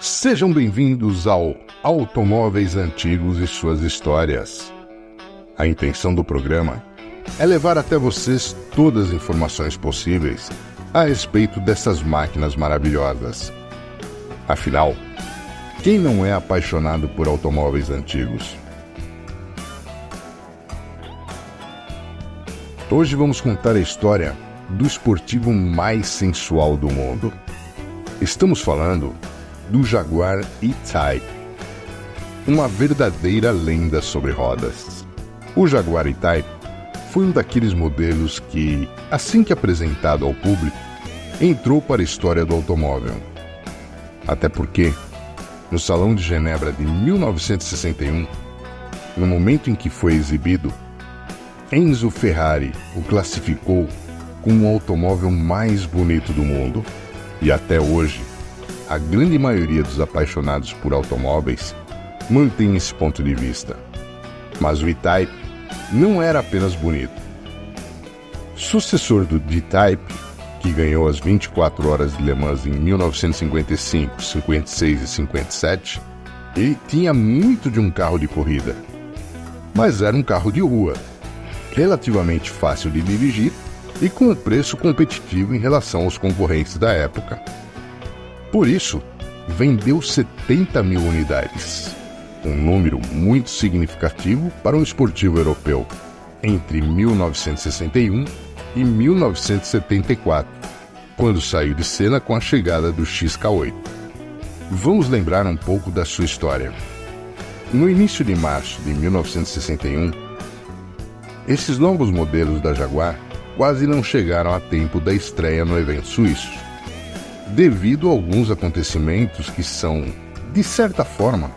Sejam bem-vindos ao Automóveis Antigos e Suas Histórias. A intenção do programa é levar até vocês todas as informações possíveis a respeito dessas máquinas maravilhosas. Afinal, quem não é apaixonado por automóveis antigos? Hoje vamos contar a história do esportivo mais sensual do mundo. Estamos falando do Jaguar E-Type, uma verdadeira lenda sobre rodas. O Jaguar E-Type foi um daqueles modelos que, assim que apresentado ao público, entrou para a história do automóvel. Até porque, no Salão de Genebra de 1961, no momento em que foi exibido, Enzo Ferrari o classificou como o automóvel mais bonito do mundo. E até hoje, a grande maioria dos apaixonados por automóveis mantém esse ponto de vista. Mas o E-Type não era apenas bonito. Sucessor do D-Type, que ganhou as 24 horas de Le Mans em 1955, 56 e 57, ele tinha muito de um carro de corrida. Mas era um carro de rua, relativamente fácil de dirigir e com um preço competitivo em relação aos concorrentes da época. Por isso, vendeu 70 mil unidades, um número muito significativo para um esportivo europeu, entre 1961 e 1974, quando saiu de cena com a chegada do XK8. Vamos lembrar um pouco da sua história. No início de março de 1961, esses novos modelos da Jaguar quase não chegaram a tempo da estreia no evento suíço, devido a alguns acontecimentos que são, de certa forma,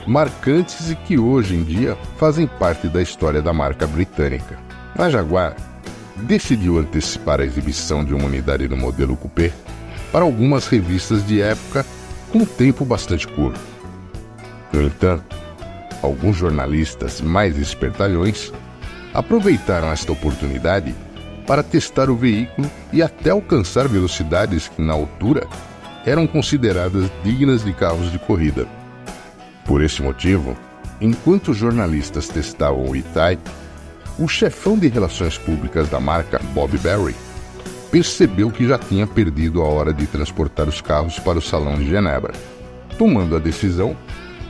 marcantes e que hoje em dia fazem parte da história da marca britânica. A Jaguar decidiu antecipar a exibição de uma unidade do modelo coupé para algumas revistas de época com um tempo bastante curto. No entanto, alguns jornalistas mais espertalhões aproveitaram esta oportunidade para testar o veículo e até alcançar velocidades que, na altura, eram consideradas dignas de carros de corrida. Por esse motivo, enquanto os jornalistas testavam o E-Type, o chefão de relações públicas da marca, Bob Berry, percebeu que já tinha perdido a hora de transportar os carros para o Salão de Genebra, tomando a decisão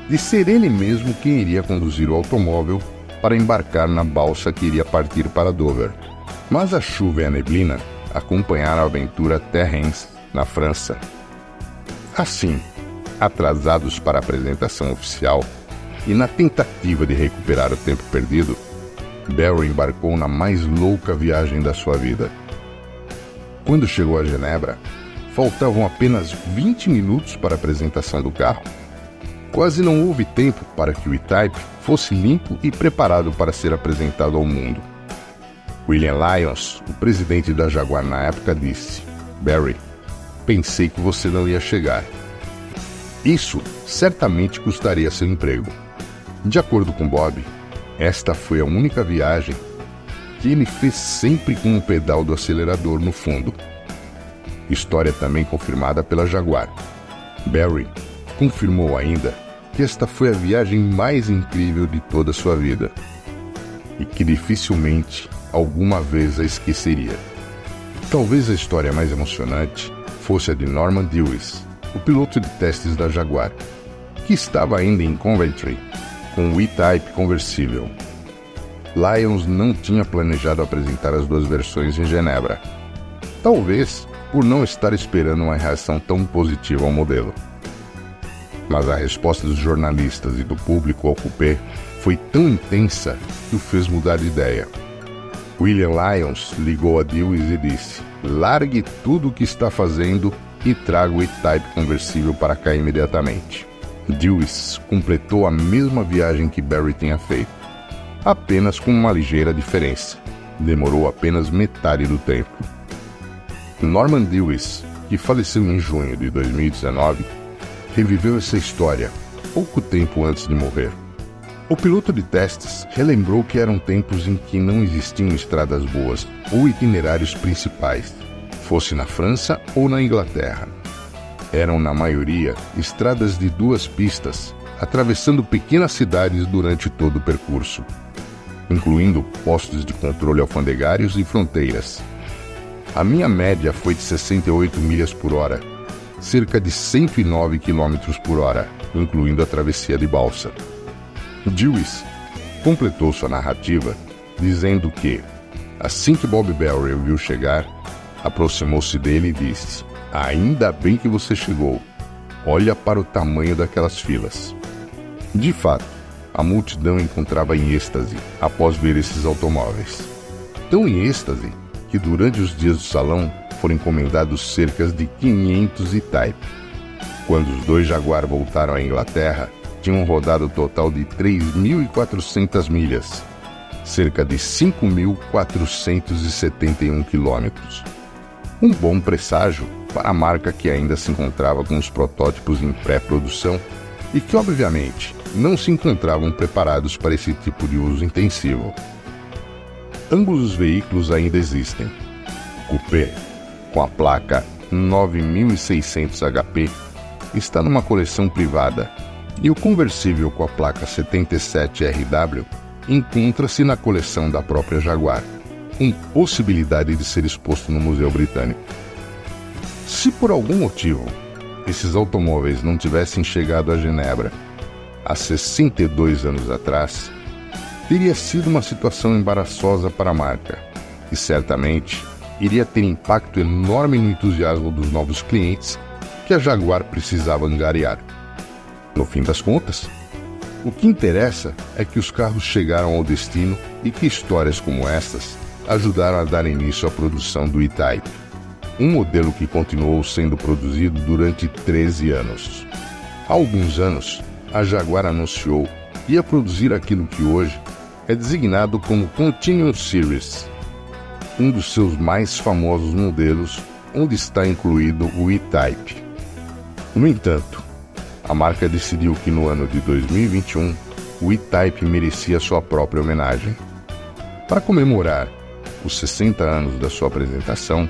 de ser ele mesmo quem iria conduzir o automóvel para embarcar na balsa que iria partir para Dover. Mas a chuva e a neblina acompanharam a aventura até Reims, na França. Assim, atrasados para a apresentação oficial e na tentativa de recuperar o tempo perdido, Berry embarcou na mais louca viagem da sua vida. Quando chegou a Genebra, faltavam apenas 20 minutos para a apresentação do carro. Quase não houve tempo para que o E-Type fosse limpo e preparado para ser apresentado ao mundo. William Lyons, o presidente da Jaguar na época, disse: "Berry, pensei que você não ia chegar. Isso certamente custaria seu emprego." De acordo com Bob, esta foi a única viagem que ele fez sempre com o pedal do acelerador no fundo. História também confirmada pela Jaguar. Berry confirmou ainda que esta foi a viagem mais incrível de toda a sua vida e que dificilmente alguma vez a esqueceria. Talvez a história mais emocionante fosse a de Norman Dewis, o piloto de testes da Jaguar, que estava ainda em Coventry com o E-Type conversível. Lyons não tinha planejado apresentar as duas versões em Genebra, talvez por não estar esperando uma reação tão positiva ao modelo. Mas a resposta dos jornalistas e do público ao coupé foi tão intensa que o fez mudar de ideia. William Lyons ligou a Dewis e disse: "Largue tudo o que está fazendo e traga o E-Type conversível para cá imediatamente." Dewis completou a mesma viagem que Berry tinha feito, apenas com uma ligeira diferença. Demorou apenas metade do tempo. Norman Dewis, que faleceu em junho de 2019, reviveu essa história pouco tempo antes de morrer. O piloto de testes relembrou que eram tempos em que não existiam estradas boas ou itinerários principais, fosse na França ou na Inglaterra. Eram, na maioria, estradas de 2 pistas, atravessando pequenas cidades durante todo o percurso, incluindo postos de controle alfandegários e fronteiras. A minha média foi de 68 milhas por hora, cerca de 109 km por hora, incluindo a travessia de balsa. Dewis completou sua narrativa dizendo que, assim que Bob Berry o viu chegar, aproximou-se dele e disse: "Ainda bem que você chegou. Olha para o tamanho daquelas filas." De fato, a multidão encontrava em êxtase após ver esses automóveis. Tão em êxtase que durante os dias do salão foram encomendados cerca de 500 E-Type. Quando os 2 Jaguar voltaram à Inglaterra, tinham rodado um total de 3.400 milhas, cerca de 5.471 quilômetros. Um bom presságio para a marca que ainda se encontrava com os protótipos em pré-produção e que, obviamente, não se encontravam preparados para esse tipo de uso intensivo. Ambos os veículos ainda existem. O Coupé, com a placa 9600 HP, está numa coleção privada, e o conversível com a placa 77RW encontra-se na coleção da própria Jaguar, com possibilidade de ser exposto no Museu Britânico. Se por algum motivo esses automóveis não tivessem chegado a Genebra há 62 anos atrás, teria sido uma situação embaraçosa para a marca, e certamente iria ter impacto enorme no entusiasmo dos novos clientes que a Jaguar precisava angariar. No fim das contas, o que interessa é que os carros chegaram ao destino e que histórias como estas ajudaram a dar início à produção do E-Type, um modelo que continuou sendo produzido durante 13 anos. Há alguns anos, a Jaguar anunciou que ia produzir aquilo que hoje é designado como Continuum Series, um dos seus mais famosos modelos, onde está incluído o E-Type. No entanto, a marca decidiu que no ano de 2021, o E-Type merecia sua própria homenagem. Para comemorar os 60 anos da sua apresentação,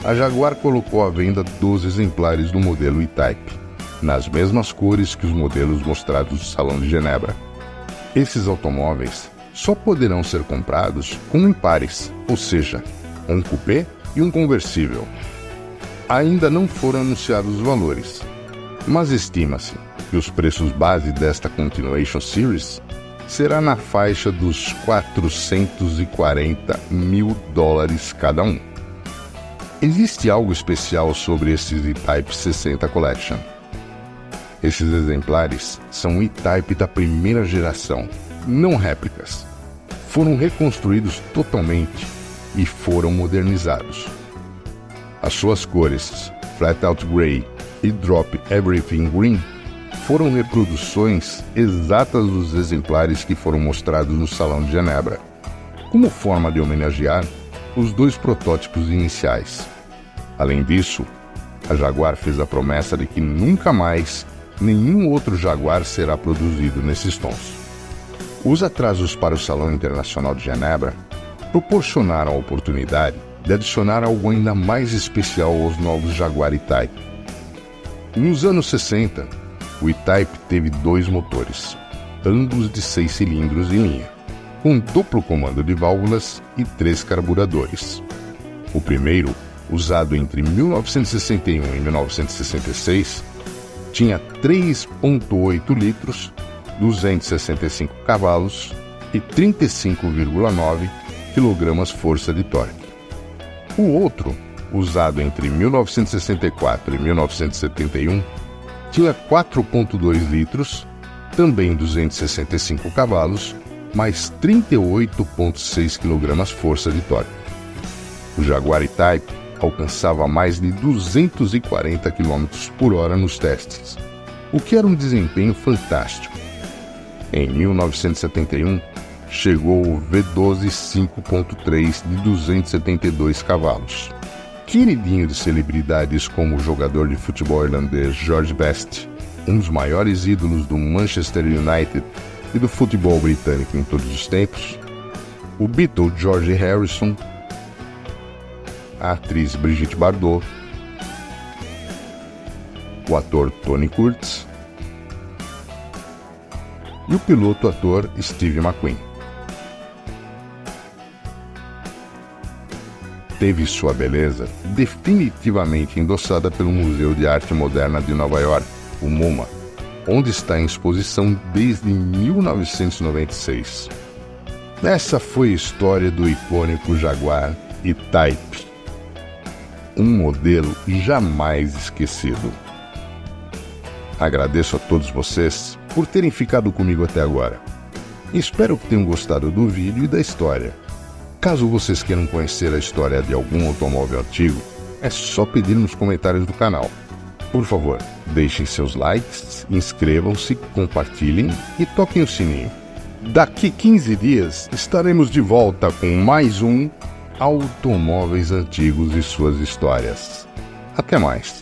a Jaguar colocou à venda 12 exemplares do modelo E-Type, nas mesmas cores que os modelos mostrados no Salão de Genebra. Esses automóveis só poderão ser comprados como em pares, ou seja, um coupé e um conversível. Ainda não foram anunciados os valores, mas estima-se que os preços base desta Continuation Series será na faixa dos $440 mil cada um. Existe algo especial sobre esses E-Type 60 Collection. Esses exemplares são E-Type da primeira geração, não réplicas. Foram reconstruídos totalmente e foram modernizados. As suas cores, Flat Out Grey e Drop Everything Green, foram reproduções exatas dos exemplares que foram mostrados no Salão de Genebra, como forma de homenagear os 2 protótipos iniciais. Além disso, a Jaguar fez a promessa de que nunca mais nenhum outro Jaguar será produzido nesses tons. Os atrasos para o Salão Internacional de Genebra proporcionaram a oportunidade de adicionar algo ainda mais especial aos novos Jaguar E-Type. Nos anos 60, o E-Type teve 2 motores, ambos de 6 cilindros em linha, com duplo comando de válvulas e 3 carburadores. O primeiro, usado entre 1961 e 1966, tinha 3,8 litros, 265 cavalos e 35,9 kg-força de torque. O outro, usado entre 1964 e 1971, tinha 4,2 litros, também 265 cavalos, mais 38,6 kg-força de torque. O Jaguar E-Type alcançava mais de 240 km por hora nos testes, o que era um desempenho fantástico. Em 1971, chegou o V12 5.3 de 272 cavalos. Queridinho de celebridades como o jogador de futebol irlandês George Best, um dos maiores ídolos do Manchester United e do futebol britânico em todos os tempos, o Beatle George Harrison, a atriz Brigitte Bardot, o ator Tony Curtis e o piloto ator Steve McQueen. Teve sua beleza definitivamente endossada pelo Museu de Arte Moderna de Nova York, o MoMA, onde está em exposição desde 1996. Essa foi a história do icônico Jaguar E-Type, um modelo jamais esquecido. Agradeço a todos vocês por terem ficado comigo até agora. Espero que tenham gostado do vídeo e da história. Caso vocês queiram conhecer a história de algum automóvel antigo, é só pedir nos comentários do canal. Por favor, deixem seus likes, inscrevam-se, compartilhem e toquem o sininho. Daqui 15 dias estaremos de volta com mais um Automóveis Antigos e Suas Histórias. Até mais!